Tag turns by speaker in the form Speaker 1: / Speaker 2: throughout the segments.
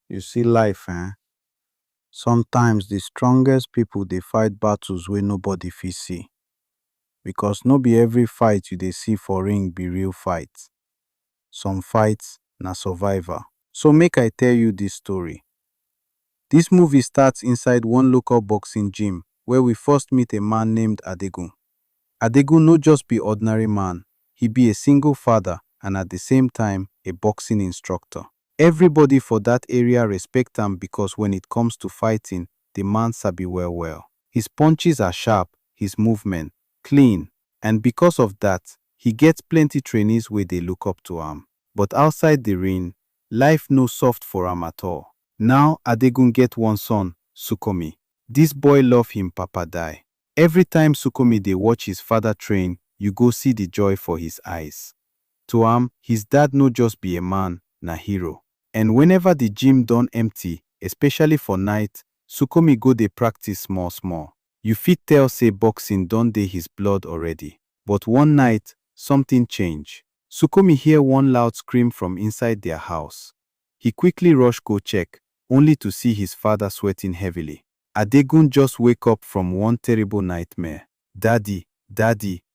Speaker 1: You see life, eh? Sometimes the strongest people dey fight battles wey nobody fit see. Because no be every fight you dey see for ring be real fight. Some fights na survival. So make I tell you this story. This movie starts inside one local boxing gym where we first meet a man named Adegun. Adegun no just be ordinary man, he be a single father and at the same time a boxing instructor. Everybody for that area respect am because when it comes to fighting, the man sabi well well. His punches are sharp, his movement clean, and because of that, he gets plenty trainees wey dey look up to am. But outside the ring, life no soft for am at all. Now Adegun get one son, Sukomi. This boy love him papa die. Every time Sukomi dey watch his father train, you go see the joy for his eyes. To am, his dad no just be a man, na hero. And whenever the gym don empty, especially for night, Sukomi go dey practice small small. You fit tell say boxing don dey his blood already. But one night, something change. Sukomi hear one loud scream from inside their house. He quickly rush go check, only to see his father sweating heavily. Adegun just wake up from one terrible nightmare. Daddy,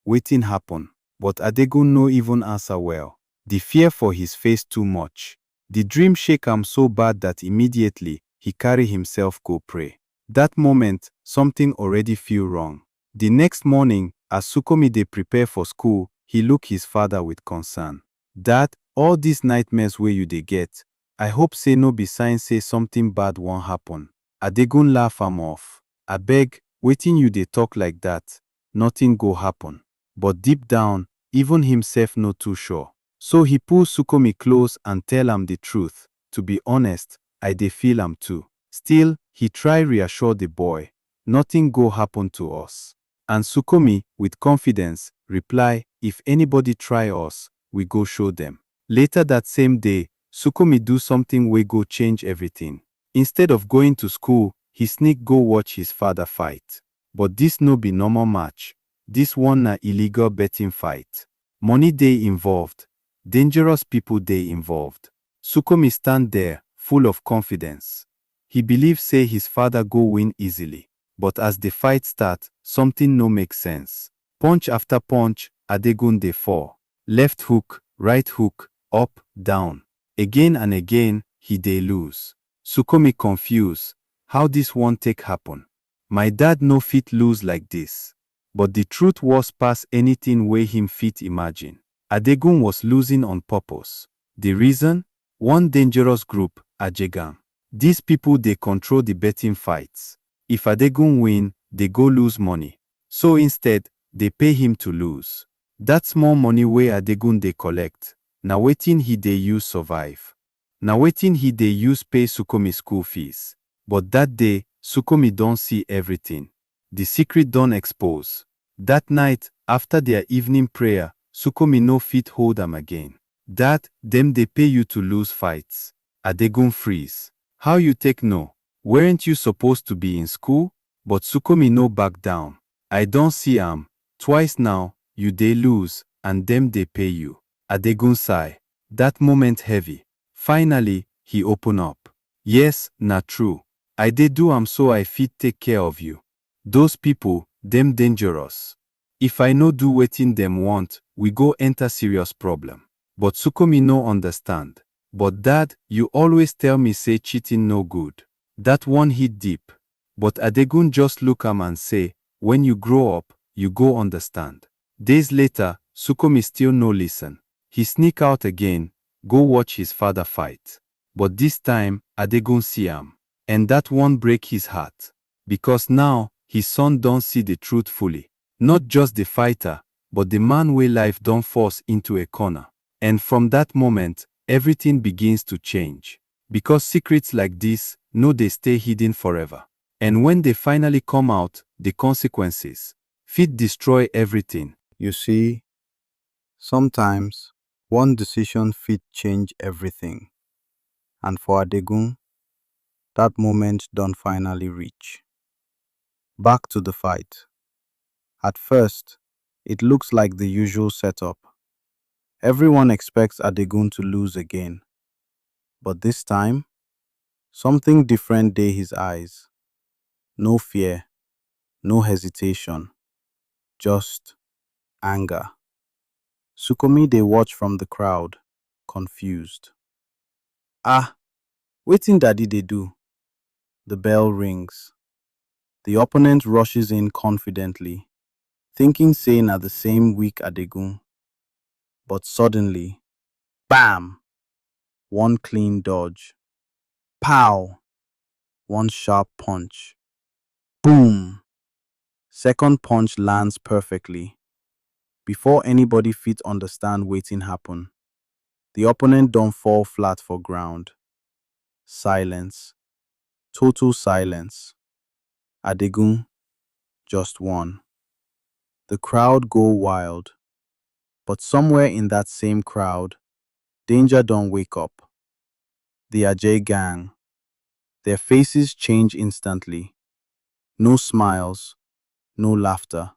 Speaker 1: wetin happen? But Adegun no even answer well. The fear for his face too much. The dream shake am so bad that immediately he carry himself go pray. That moment, something already feel wrong. The next morning, as Sukomi dey prepare for school, he look his father with concern. Dad, all these nightmares wey you dey get, I hope say no be sign say something bad wan happen. Adegun laugh am off. Abeg, wetin you dey talk like that? Nothing go happen. But deep down, even himself no too sure. So he pull Sukomi close and tell am the truth. To be honest, I dey feel am too. Still, he try reassure the boy. Nothing go happen to us. And Sukomi, with confidence, reply, if anybody try us, we go show them. Later that same day, Sukomi do something wey go change everything. Instead of going to school, he sneak go watch his father fight. But this no be normal match. This one na illegal betting fight. Money dey involved. Dangerous people dey involved. Sukomi stand there, full of confidence. He believe say his father go win easily. But as the fight start, something no make sense. Punch after punch, Adegun dey fall. Left hook, right hook, up, down. Again and again, he dey lose. Sukomi confused. How this one take happen? My dad no fit lose like this. But the truth was past anything wey him fit imagine. Adegun was losing on purpose. The reason? One dangerous group, Ajegam. These people dey control the betting fights. If Adegun win, they go lose money. So instead, they pay him to lose. That small money wey Adegun dey collect, na wetin he dey use survive. Na wetin he dey use pay Sukomi school fees. But that day, Sukomi don see everything. The secret don expose. That night, after their evening prayer, Sukomi no fit hold am again. Dad, them dey pay you to lose fights. Adegun freeze. How you take know? Weren't you supposed to be in school? But Sukomi no back down. I don see am. Twice now, you dey lose, and them dey pay you. Adegun sigh. That moment heavy. Finally, he open up. Yes, na true. I dey do am so I fit take care of you. Those people, them dangerous. If I no do wetin them want, we go enter serious problem. But Sukomi no understand. But dad, you always tell me say cheating no good. That one hit deep. But Adegun just look am and say, when you grow up, you go understand. Days later, Sukomi still no listen. He sneak out again, go watch his father fight. But this time, Adegun see am. And that one break his heart. Because now, his son don't see the truth fully. Not just the fighter, but the man wey life don force into a corner. And from that moment, everything begins to change. Because secrets like this, no dey stay hidden forever. And when they finally come out, the consequences fit destroy everything.
Speaker 2: You see, sometimes one decision fit change everything. And for Adegun, that moment don finally reach. Back to the fight. At first, it looks like the usual setup. Everyone expects Adegun to lose again. But this time,
Speaker 1: Something different dey his eyes. No fear, no hesitation, just anger. Sukomi dey watch from the crowd, confused. Ah, wetin daddy dey do? The bell rings. The opponent rushes in confidently, thinking say na the same weak Adegun. But suddenly, bam! One clean dodge. Pow! One sharp punch. Boom! Second punch lands perfectly. Before anybody fit understand wetin happen, the opponent don fall flat for ground. Silence. Total silence. Adegun just won. The crowd go wild. But somewhere in that same crowd, danger don't wake up. The Ajay gang. Their faces change instantly. No smiles, no laughter,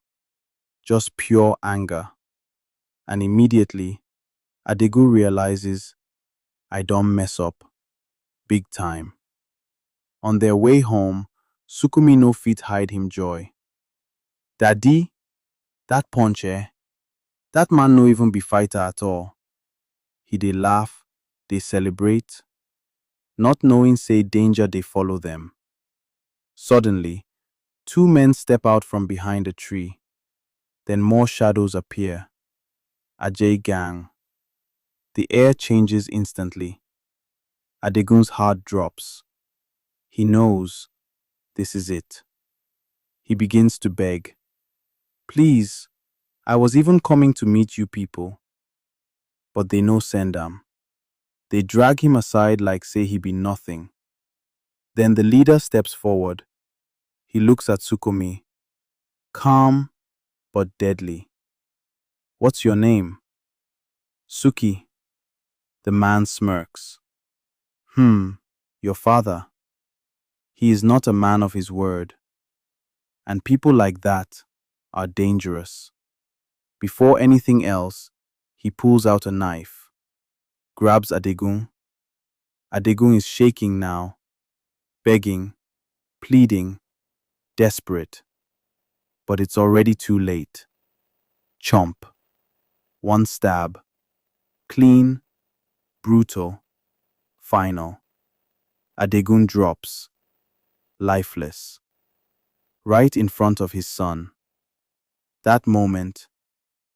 Speaker 1: just pure anger. And immediately, Adegu realizes, I don't mess up. Big time. On their way home, Sukumi no fit hide him joy. Daddy, that punch that man no even be fighter at all. He dey laugh, they celebrate, not knowing say danger they follow them. Suddenly, two men step out from behind a tree. Then more shadows appear. Ajay gang. The air changes instantly. Adegun's heart drops. He knows this is it. He begins to beg. Please, I was even coming to meet you people. But they no send am. They drag him aside like say he be nothing. Then the leader steps forward. He looks at Sukomi. Calm, but deadly. What's your name? Suki. The man smirks. Your father. He is not a man of his word. And people like that are dangerous. Before anything else, he pulls out a knife, grabs Adegun. Adegun is shaking now, begging, pleading, desperate. But it's already too late. Chomp. One stab. Clean, brutal, final. Adegun drops, lifeless, right in front of his son. That moment,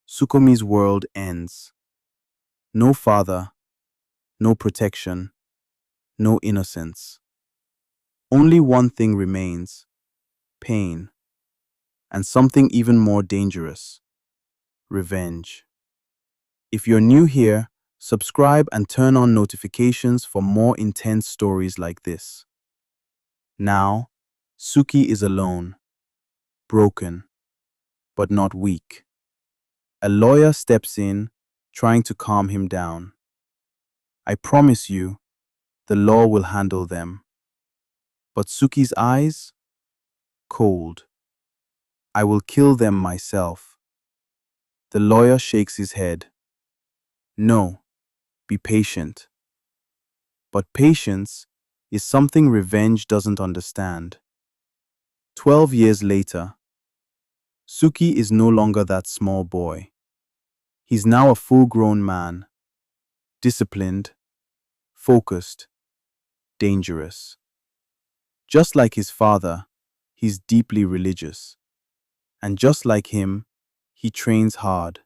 Speaker 1: Sukomi's world ends. No father, no protection, no innocence. Only one thing remains, pain, and something even more dangerous, revenge. If you're new here, subscribe and turn on notifications for more intense stories like this. Now, Suki is alone, broken, but not weak. A lawyer steps in, trying to calm him down. I promise you, the law will handle them. But Suki's eyes? Cold. I will kill them myself. The lawyer shakes his head. No, be patient. But patience is something revenge doesn't understand. 12 years later, Suki is no longer that small boy. He's now a full-grown man, disciplined, focused, dangerous. Just like his father, he's deeply religious. And just like him, he trains hard.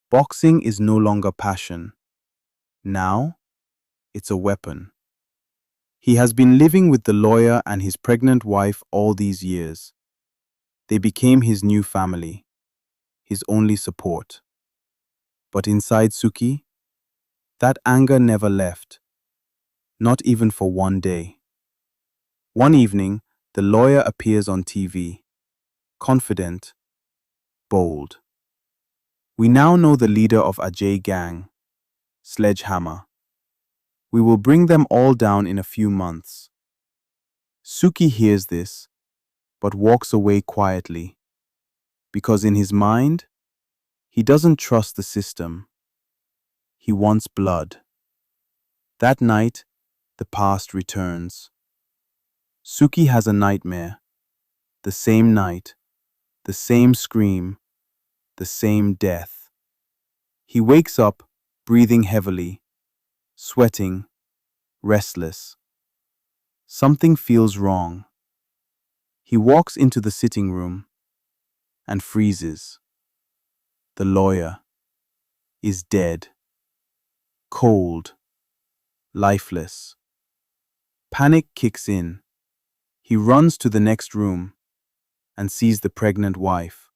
Speaker 1: Boxing is no longer passion. Now, it's a weapon. He has been living with the lawyer and his pregnant wife all these years. They became his new family, his only support. But inside Suki, that anger never left, not even for one day. One evening, the lawyer appears on TV, confident, bold. We now know the leader of Ajay gang, Sledgehammer. We will bring them all down in a few months. Suki hears this, but walks away quietly, because in his mind, he doesn't trust the system. He wants blood. That night,
Speaker 2: The past returns. Suki has a nightmare. The same night, the same scream, the same death. He wakes up, breathing heavily, sweating, restless. Something feels wrong. He walks into the sitting room and freezes. The lawyer is dead, cold, lifeless. Panic kicks in. He runs to the next room and sees the pregnant wife,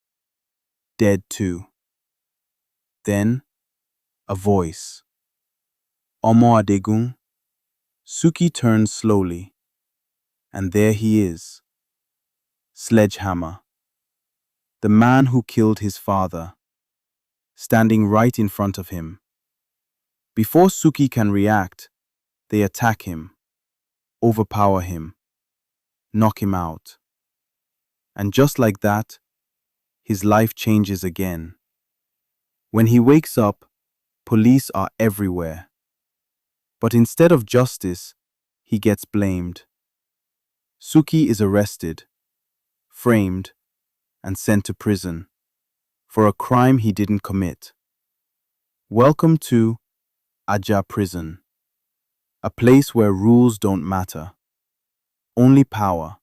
Speaker 2: dead too. Then, a voice. Omo Adegun. Suki turns slowly, and there he is. Sledgehammer. The man who killed his father, standing right in front of him. Before Suki can react, they attack him, overpower him, knock him out. And just like that, his life changes again. When he wakes up, police are everywhere. But instead of justice, he gets blamed. Suki is arrested, framed, and sent to prison for a crime he didn't commit. Welcome to Ijaya prison, a place where rules don't matter. Only power,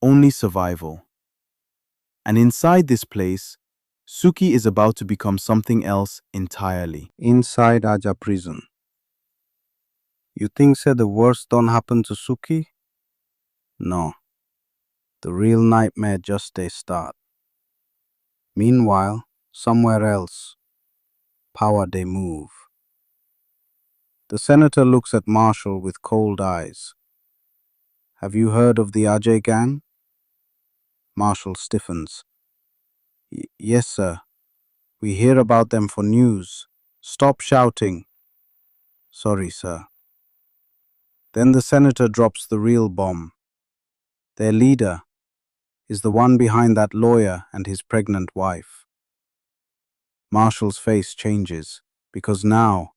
Speaker 2: only survival. And inside this place, Suki is about to become something else entirely.
Speaker 1: Inside Ijaya prison. You think the worst don't happen to Suki? No. The real nightmare just they start. Meanwhile, somewhere else, power they move. The senator looks at Marshall with cold eyes. Have you heard of the Ajay gang? Marshall stiffens. Yes, sir. We hear about them for news. Stop shouting. Sorry, sir. Then the senator drops the real bomb. Their leader is the one behind that lawyer and his pregnant wife. Marshall's face changes because now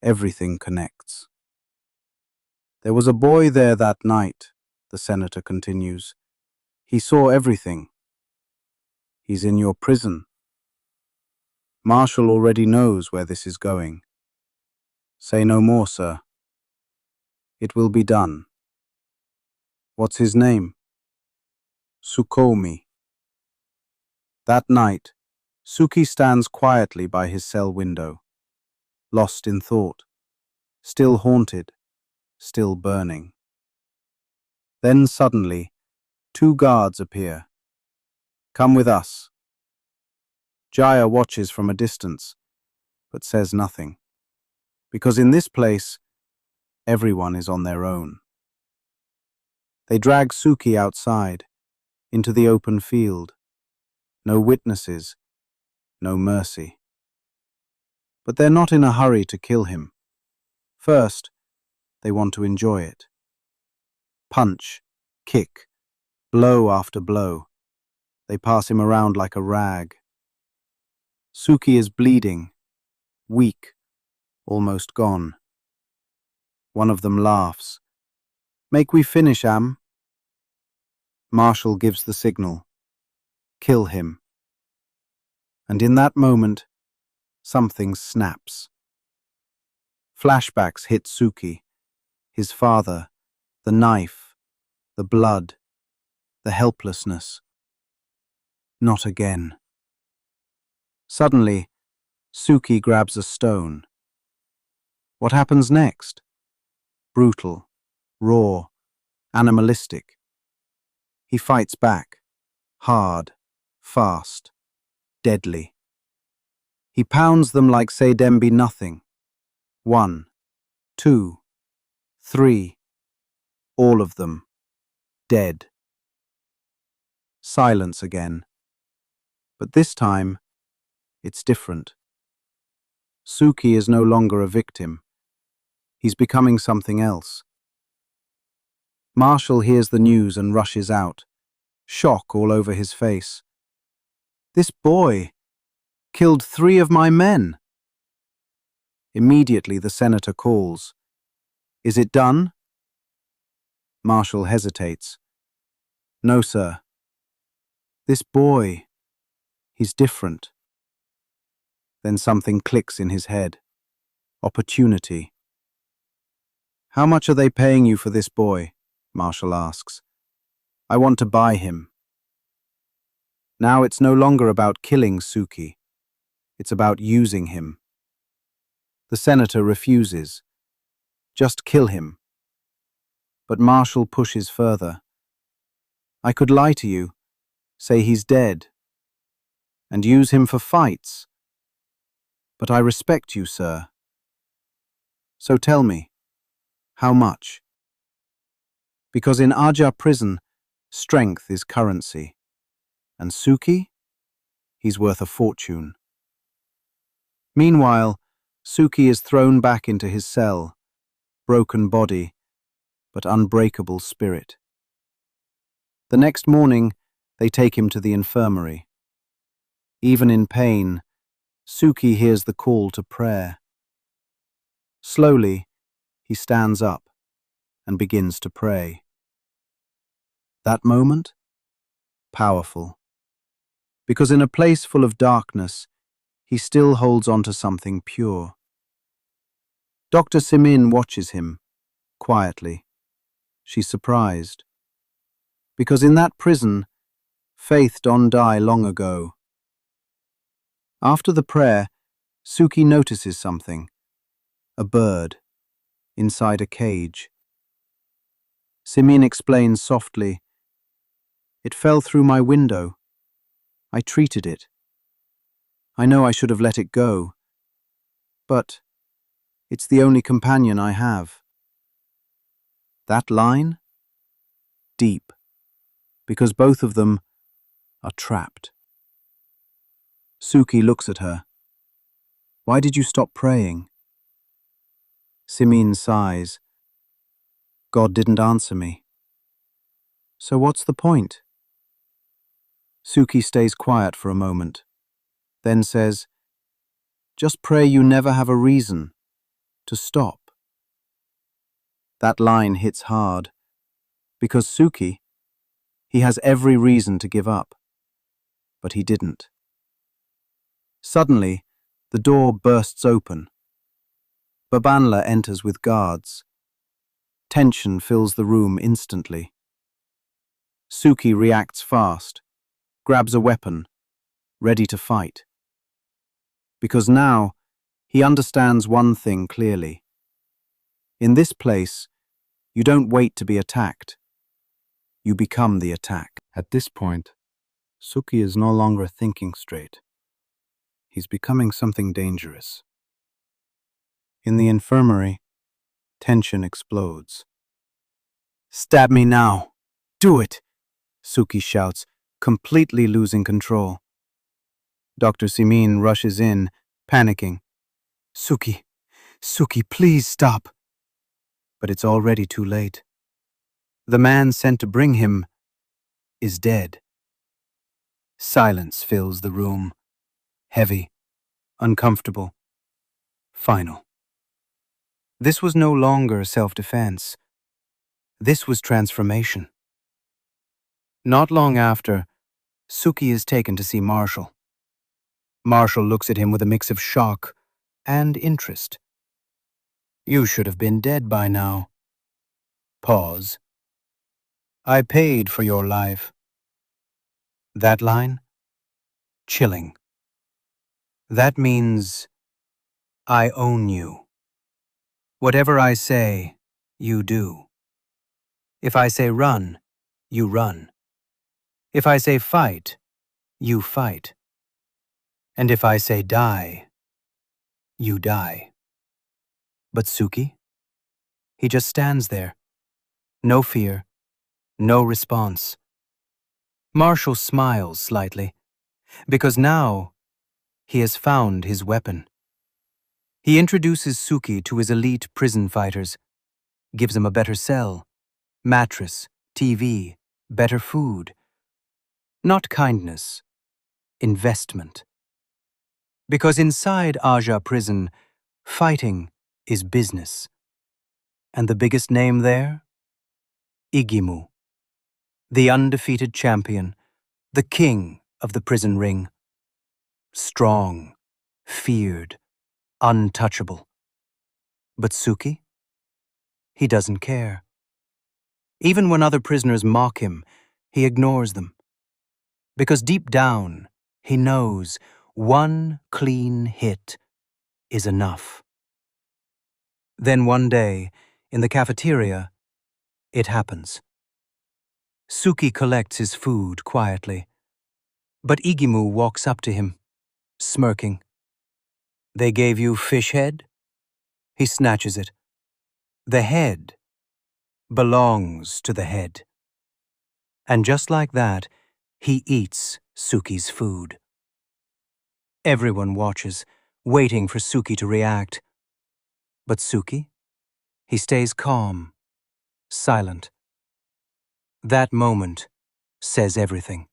Speaker 1: everything connects. There was a boy there that night, the senator continues. He saw everything. He's in your prison. Marshall already knows where this is going. Say no more, sir. It will be done. What's his name? Sukomi. That night, Suki stands quietly by his cell window, lost in thought, still haunted, still burning. Then suddenly, 2 guards appear. Come with us. Ijaya watches from a distance, but says nothing, because in this place, everyone is on their own. They drag Suki outside, into the open field. No witnesses, no mercy. But they're not in a hurry to kill him. First, they want to enjoy it. Punch, kick, blow after blow. They pass him around like a rag. Suki is bleeding, weak, almost gone. One of them laughs. Make we finish, Am. Marshall gives the signal. Kill him. And in that moment, something snaps. Flashbacks hit Suki, his father, the knife, the blood, the helplessness. Not again. Suddenly, Suki grabs a stone. What happens next? Brutal, raw, animalistic. He fights back, hard, fast, deadly. He pounds them like say dem be nothing. 1, 2, 3, all of them, dead. Silence again. But this time, it's different. Suki is no longer a victim. He's becoming something else. Marshall hears the news and rushes out, shock all over his face. This boy killed 3 of my men. Immediately the senator calls. Is it done? Marshall hesitates. No, sir. This boy, he's different. Then something clicks in his head. Opportunity. How much are they paying you for this boy? Marshall asks. I want to buy him. Now it's no longer about killing Suki. It's about using him. The senator refuses. Just kill him. But Marshall pushes further. I could lie to you, say he's dead, and use him for fights. But I respect you, sir. So tell me, how much? Because in Ijaya prison, strength is currency. And Suki? He's worth a fortune. Meanwhile, Suki is thrown back into his cell, broken body, but unbreakable spirit. The next morning, they take him to the infirmary. Even in pain, Suki hears the call to prayer. Slowly, he stands up and begins to pray. That moment? Powerful. Because in a place full of darkness, he still holds on to something pure. Dr. Simin watches him, quietly. She's surprised. Because in that prison, faith don't die long ago. After the prayer, Suki notices something. A bird, inside a cage. Simin explains softly, It fell through my window. I treated it. I know I should have let it go, but it's the only companion I have. That line? Deep, because both of them are trapped. Suki looks at her. Why did you stop praying? Simin sighs. God didn't answer me. So what's the point? Suki stays quiet for a moment, then says, Just pray you never have a reason to stop. That line hits hard, because Suki, he has every reason to give up, but he didn't. Suddenly, the door bursts open. Babanla enters with guards. Tension fills the room instantly. Suki reacts fast, grabs a weapon, ready to fight. Because now, he understands one thing clearly. In this place, you don't wait to be attacked. You become the attack. At this point, Suki is no longer thinking straight. He's becoming something dangerous. In the infirmary, tension explodes. Stab me now! Do it! Suki shouts, completely losing control. Dr. Simin rushes in, panicking. Suki, please stop. But it's already too late. The man sent to bring him is dead. Silence fills the room. Heavy, uncomfortable, final. This was no longer self-defense. This was transformation. Not long after, Suki is taken to see Marshall. Marshall looks at him with a mix of shock and interest. You should have been dead by now. Pause. I paid for your life. That line? Chilling. That means I own you. Whatever I say, you do. If I say run, you run. If I say fight, you fight. And if I say die, you die. But Suki? He just stands there. No fear, no response. Marshall smiles slightly, because now he has found his weapon. He introduces Suki to his elite prison fighters, gives him a better cell, mattress, TV, better food. Not kindness, investment. Because inside Ijaya prison, fighting is business.
Speaker 3: And the biggest name there? Igimu, the undefeated champion, the king of the prison ring. Strong, feared, untouchable. But Suki? He doesn't care. Even when other prisoners mock him, he ignores them. Because deep down, he knows one clean hit is enough. Then one day, in the cafeteria, it happens. Suki collects his food quietly, but Igimu walks up to him, smirking. They gave you fish head? He snatches it. The head belongs to the head. And just like that, he eats Suki's food. Everyone watches, waiting for Suki to react. But Suki? He stays calm, silent. That moment says everything.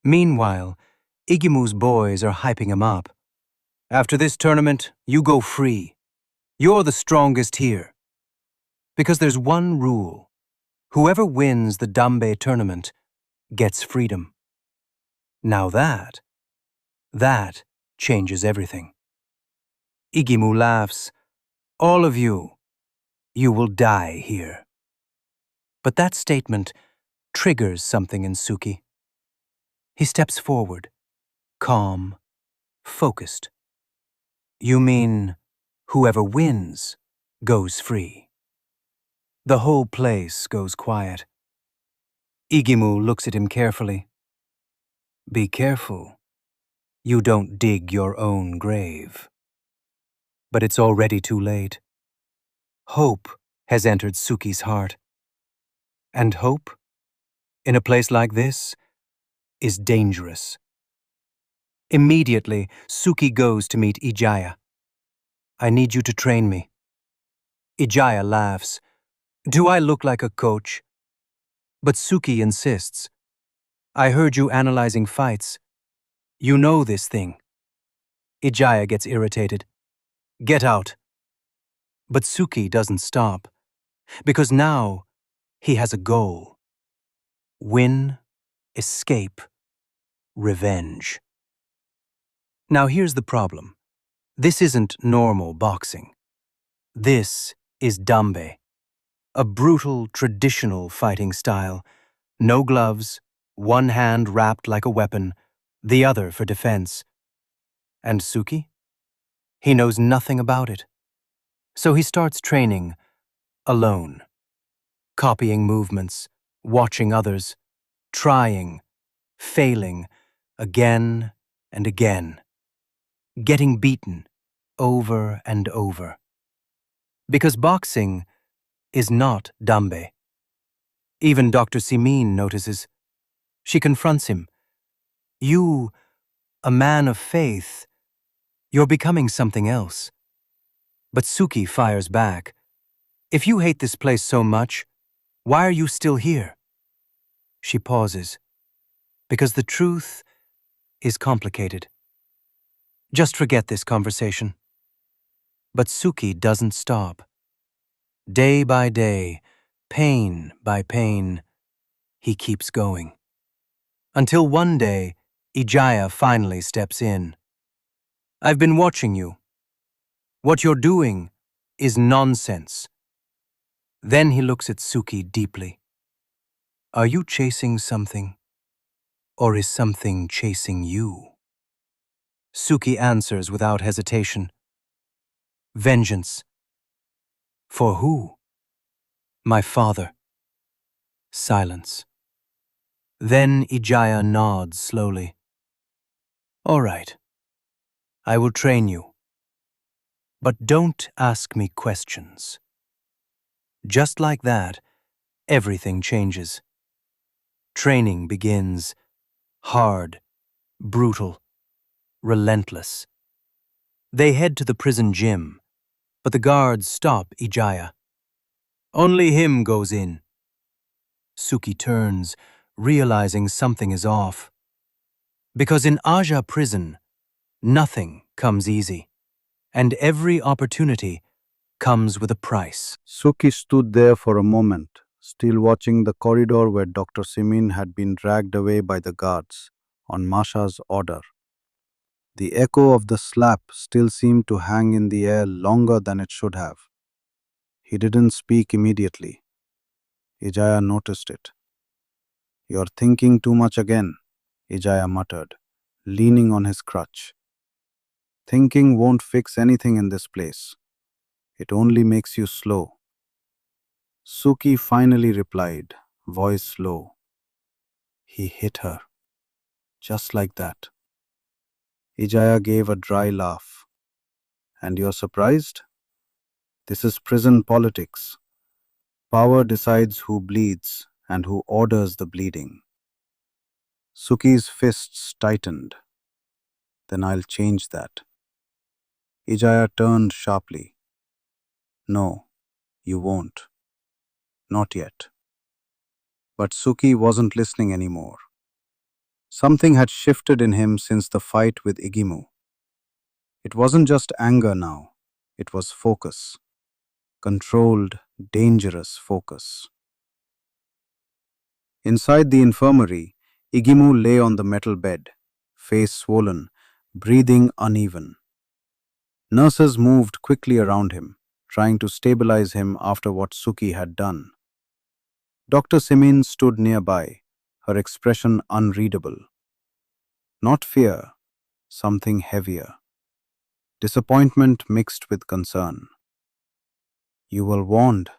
Speaker 3: Meanwhile, Igimu's boys are hyping him up. After this tournament, you go free. You're the strongest here. Because there's one rule. Whoever wins the Dambe tournament gets freedom. Now that changes everything. Igimu laughs. All of you will die here. But that statement triggers something in Suki. He steps forward, calm, focused. You mean whoever wins goes free? The whole place goes quiet. Igimu looks at him carefully. Be careful. You don't dig your own grave. But it's already too late. Hope has entered Suki's heart. And hope, in a place like this, is dangerous. Immediately, Suki goes to meet Ijaya. I need you to train me. Ijaya laughs. Do I look like a coach? But Suki insists. I heard you analyzing fights. You know this thing. Ijaya gets irritated. Get out. But Suki doesn't stop, because now he has a goal. Win, escape, revenge. Now here's the problem. This isn't normal boxing. This is Dambe, a brutal, traditional fighting style. No gloves, one hand wrapped like a weapon, the other for defense. And Suki? He knows nothing about it. So he starts training alone, copying movements, watching others, trying, failing, again and again, getting beaten over and over. Because boxing is not Dambe. Even Dr. Simin notices. She confronts him. You, a man of faith, you're becoming something else. But Suki fires back. If you hate this place so much, why are you still here? She pauses. Because the truth is complicated. Just forget this conversation. But Suki doesn't stop. Day by day, pain by pain, he keeps going. Until one day, Ijaya finally steps in. I've been watching you. What you're doing is nonsense. Then he looks at Suki deeply. Are you chasing something? Or is something chasing you? Suki answers without hesitation. Vengeance. For who? My father. Silence. Then Ijaya nods slowly. All right. I will train you. But don't ask me questions. Just like that, everything changes. Training begins. Hard, brutal, relentless. They head to the prison gym, but the guards stop Ijaya. Only him goes in. Suki turns, realizing something is off. Because in Aja prison, nothing comes easy, and every opportunity comes with a price.
Speaker 1: Suki stood there for a moment, still watching the corridor where Dr. Simin had been dragged away by the guards on Masha's order. The echo of the slap still seemed to hang in the air longer than it should have. He didn't speak immediately. Ijaya noticed it. "You're thinking too much again," Ijaya muttered, leaning on his crutch. "Thinking won't fix anything in this place. It only makes you slow." Suki finally replied, voice low. "He hit her. Just like that." Ijaya gave a dry laugh. "And you're surprised? This is prison politics. Power decides who bleeds and who orders the bleeding." Suki's fists tightened. "Then I'll change that." Ijaya turned sharply. "No, you won't. Not yet." But Suki wasn't listening anymore. Something had shifted in him since the fight with Igimu. It wasn't just anger now. It was focus. Controlled, dangerous focus. Inside the infirmary, Igimu lay on the metal bed, face swollen, breathing uneven. Nurses moved quickly around him, trying to stabilize him after what Suki had done. Dr. Simin stood nearby, her expression unreadable. Not fear, something heavier. Disappointment mixed with concern. "You were warned,"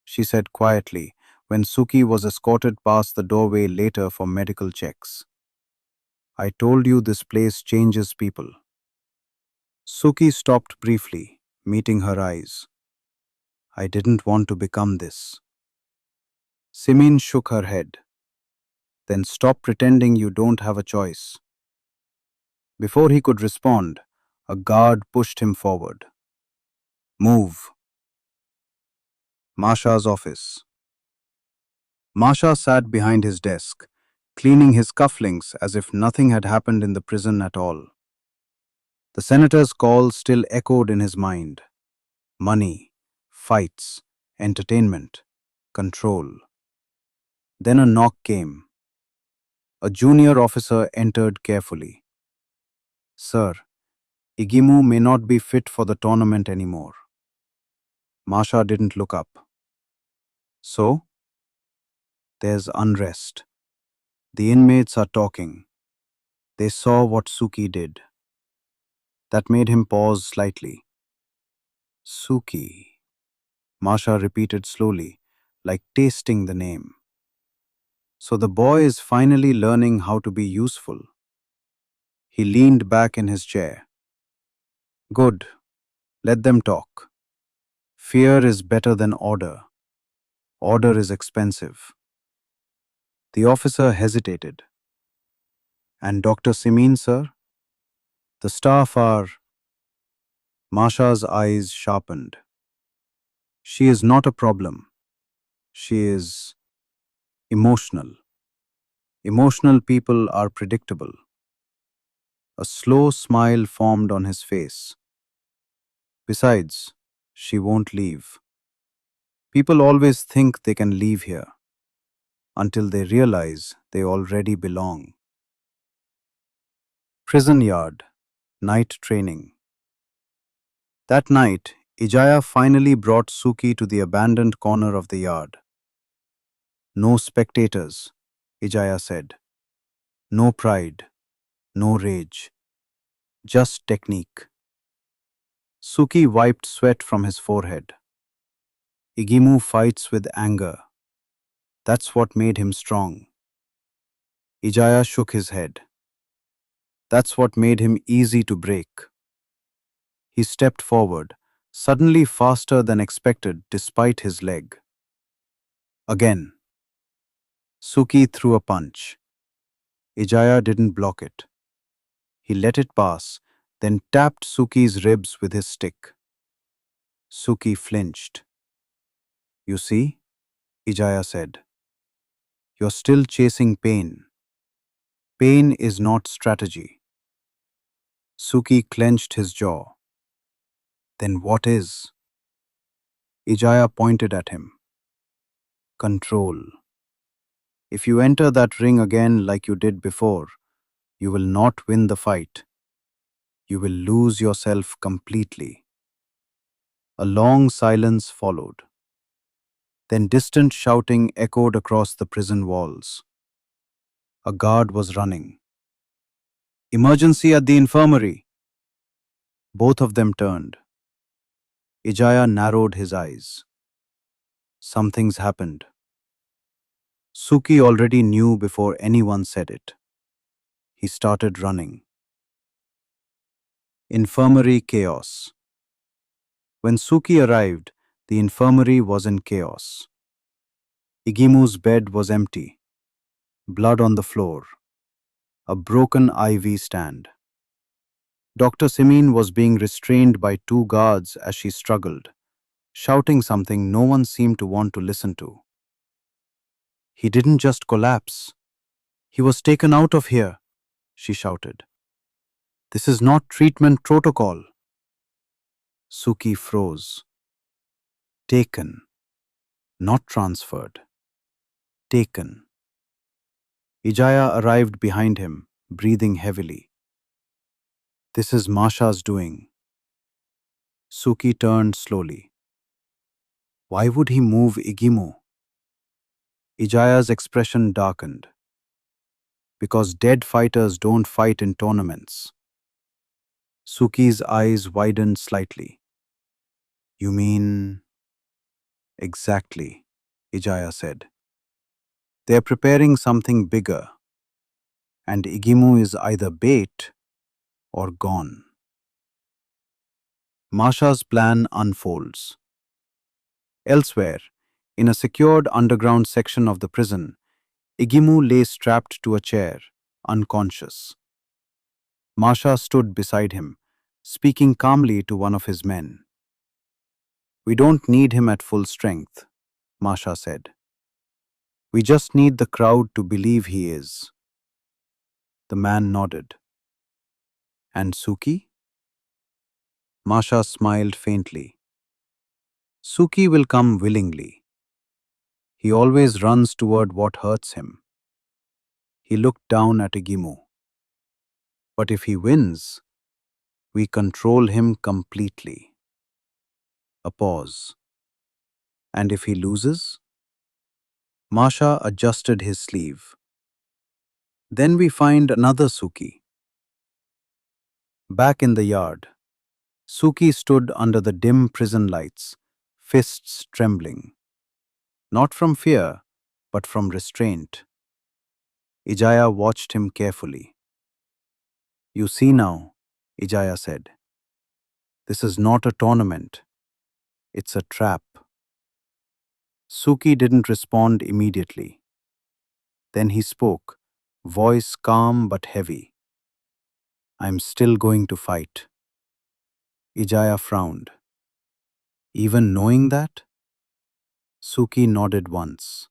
Speaker 1: she said quietly when Suki was escorted past the doorway later for medical checks. "I told you this place changes people." Suki stopped briefly, meeting her eyes. "I didn't want to become this." Simin shook her head. "Then stop pretending you don't have a choice." Before he could respond, a guard pushed him forward. "Move." Masha's office. Masha sat behind his desk, cleaning his cufflinks as if nothing had happened in the prison at all. The senator's call still echoed in his mind. Money, fights, entertainment, control. Then a knock came. A junior officer entered carefully. "Sir, Igimu may not be fit for the tournament anymore." Masha didn't look up. "So?" "There's unrest. The inmates are talking. They saw what Suki did." That made him pause slightly. "Suki," Masha repeated slowly, like tasting the name. "So the boy is finally learning how to be useful." He leaned back in his chair. "Good. Let them talk. Fear is better than order. Order is expensive." The officer hesitated. "And Dr. Simin, sir? The staff are—" Masha's eyes sharpened. "She is not a problem. She is emotional. Emotional people are predictable." A slow smile formed on his face. "Besides, she won't leave. People always think they can leave here until they realize they already belong." Prison yard, night training. That night, Ijaya finally brought Suki to the abandoned corner of the yard. "No spectators," Ijaya said. "No pride, no rage, just technique." Suki wiped sweat from his forehead. "Igimu fights with anger. That's what made him strong." Ijaya shook his head. "That's what made him easy to break." He stepped forward, suddenly faster than expected despite his leg. Again. Suki threw a punch. Ijaya didn't block it. He let it pass, then tapped Suki's ribs with his stick. Suki flinched. "You see?" Ijaya said. "You're still chasing pain. Pain is not strategy." Suki clenched his jaw. "Then what is?" Ijaya pointed at him. Control. If you enter that ring again like you did before, you will not win the fight. You will lose yourself completely. A long silence followed. Then distant shouting echoed across the prison walls. A guard was running. Emergency at the infirmary. Both of them turned. Ijaya narrowed his eyes. Something's happened. Suki already knew before anyone said it. He started running. Infirmary chaos. When Suki arrived, the infirmary was in chaos. Igimu's bed was empty, blood on the floor, a broken IV stand. Dr. Simin was being restrained by two guards as she struggled, shouting something no one seemed to want to listen to. He didn't just collapse. He was taken out of here, she shouted. This is not treatment protocol. Suki froze. Taken, not transferred. Taken. Ijaya arrived behind him, breathing heavily. This is Masha's doing. Suki turned slowly. Why would he move Igimu? Ijaya's expression darkened. Because dead fighters don't fight in tournaments. Suki's eyes widened slightly. You mean... Exactly, Ijaya said. They're preparing something bigger. And Igimu is either bait or gone. Masha's plan unfolds. Elsewhere, in a secured underground section of the prison, Igimu lay strapped to a chair, unconscious. Masha stood beside him, speaking calmly to one of his men. We don't need him at full strength, Masha said. We just need the crowd to believe he is. The man nodded. And Suki? Masha smiled faintly. Suki will come willingly. He always runs toward what hurts him. He looked down at Igimu. But if he wins, we control him completely. A pause. And if he loses? Masha adjusted his sleeve. Then we find another Suki. Back in the yard, Suki stood under the dim prison lights, fists trembling. Not from fear, but from restraint. Ijaya watched him carefully. You see now, Ijaya said. This is not a tournament. It's a trap. Suki didn't respond immediately. Then he spoke, voice calm but heavy. I'm still going to fight. Ijaya frowned. Even knowing that? Suki nodded once.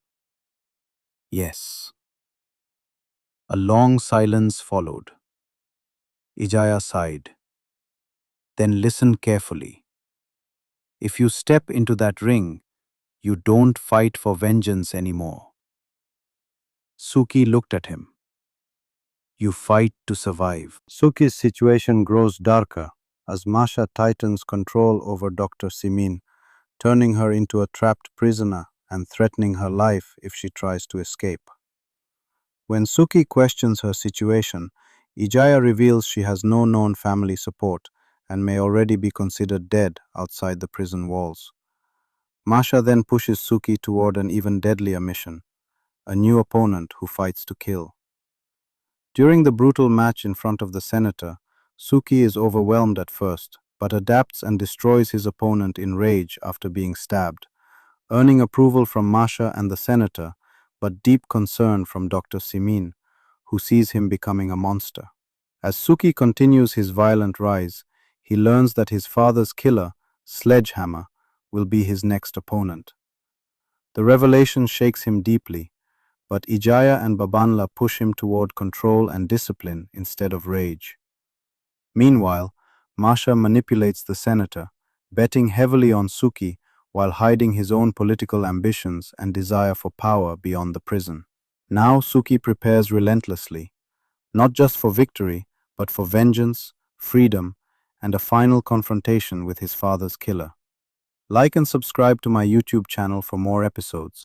Speaker 1: Yes. A long silence followed. Ijaya sighed. Then listen carefully. If you step into that ring, you don't fight for vengeance anymore. Suki looked at him. You fight to survive. Suki's situation grows darker as Masha tightens control over Dr. Simin, turning her into a trapped prisoner and threatening her life if she tries to escape. When Suki questions her situation, Ijaya reveals she has no known family support and may already be considered dead outside the prison walls. Masha then pushes Suki toward an even deadlier mission, a new opponent who fights to kill. During the brutal match in front of the senator, Suki is overwhelmed at first, but adapts and destroys his opponent in rage after being stabbed, earning approval from Masha and the senator, but deep concern from Dr. Simin, who sees him becoming a monster. As Suki continues his violent rise, he learns that his father's killer, Sledgehammer, will be his next opponent. The revelation shakes him deeply, but Ijaya and Babanla push him toward control and discipline instead of rage. Meanwhile, Masha manipulates the senator, betting heavily on Suki while hiding his own political ambitions and desire for power beyond the prison. Now Suki prepares relentlessly, not just for victory, but for vengeance, freedom, and a final confrontation with his father's killer. Like and subscribe to my YouTube channel for more episodes.